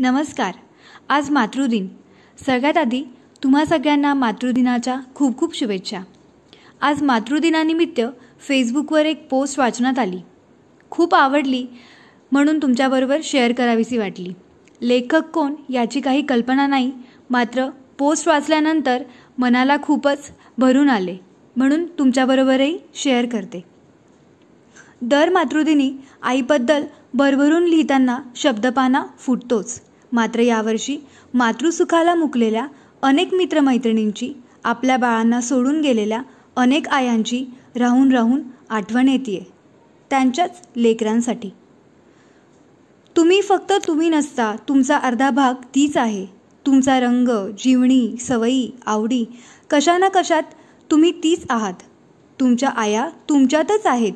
नमस्कार. आज मातृदिन. सगळ्यात आधी तुम्हा सगळ्यांना मातृदिनाच्या खूप खूप शुभेच्छा. आज मातृदिनानिमित्त फेसबुकवर एक पोस्ट वाचण्यात आली. खूप आवडली म्हणून तुमच्याबरोबर शेअर करावीशी वाटली. लेखक कोण याची काही कल्पना नाही, मात्र पोस्ट वाचल्यानंतर मनाला खूपच भरून आले म्हणून तुमच्याबरोबरही शेअर करते. दर मातृदिनी आईबद्दल भरभरून लिहिताना शब्दपाना फुटतोच. मात्र यावर्षी मातृसुखाला मुकलेल्या अनेक मित्रमैत्रिणींची, आपल्या बाळांना सोडून गेलेल्या अनेक आयांची राहून राहून आठवण येते. त्यांच्याच लेकरांसाठी. तुम्ही फक्त तुम्ही नसता. तुमचा अर्धा भाग तीच आहे. तुमचा रंग, जीवनी, सवयी, आवडी कशा ना कशात तुम्ही तीच आहात. तुमच्या आया तुमच्यातच आहेत.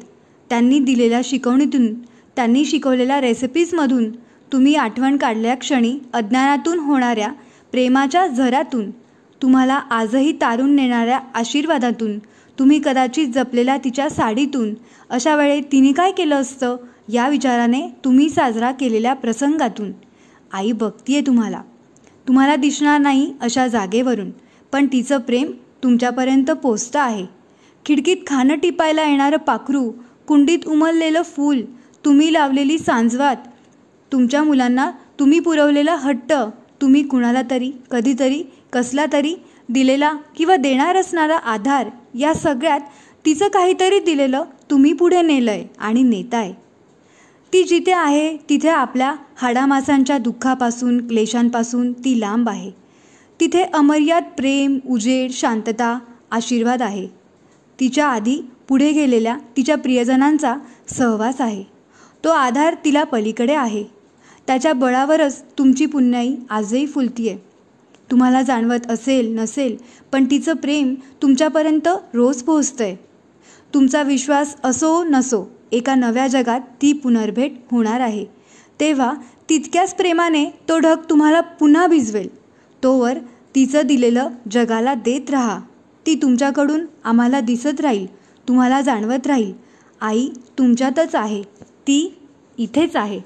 त्यांनी दिलेल्या शिकवणीतून, त्यांनी शिकवलेल्या रेसिपीजमधून, तुम्ही आठवण काढल्या क्षणी अज्ञानातून होणाऱ्या प्रेमाच्या झऱ्यातून, तुम्हाला आजही तारून नेणाऱ्या आशीर्वादातून, तुम्ही कदाचित जपलेल्या तिच्या साडीतून, अशा वेळी तिने काय केलं असतं या विचाराने तुम्ही साजरा केलेल्या प्रसंगातून. आई बघतीये तुम्हाला. तुम्हाला दिसणार नाही अशा जागेवरून, पण तिचं प्रेम तुमच्यापर्यंत पोचतं आहे. खिडकीत खाणं टिपायला येणारं पाखरू, कुंडीत उमललेलं फूल, तुम्ही लावलेली सांजवात, तुमच्या मुलांना तुम्ही पुरवलेला हट्ट, तुम्ही कुणाला तरी, कधीतरी, कसला तरी दिलेला किंवा देणार असणारा आधार, या सगळ्यात तिचं काहीतरी दिलेलं तुम्ही पुढे नेलंय आणि नेताय. ती जिथे आहे तिथे आपल्या हाडामासांच्या दुःखापासून, क्लेशांपासून ती लांब आहे. तिथे अमर्याद प्रेम, उजेड, शांतता, आशीर्वाद आहे. तिच्या आधी पुढे गेलेल्या तिच्या प्रियजनांचा सहवास आहे. तो आधार तिला पलीकडे आहे. त्याच्या बळावरच तुमची पुण्याई आजही फुलतीये. तुम्हाला जाणवत असेल नसेल, पण तिचं प्रेम तुमच्यापर्यंत रोज पोहोचतंय. तुमचा विश्वास असो नसो, एका नव्या जगात ती पुनर्भेट होणार आहे. तेव्हा तितक्याच प्रेमाने तो ढग तुम्हाला पुन्हा भिजवेल. तोवर तिचं दिलेलं जगाला देत राहा. ती तुमच्याकडून आम्हाला दिसत राहील, तुम्हाला जाणवत राहील. आई तुमच्यातच आहे. ती इथेच आहे.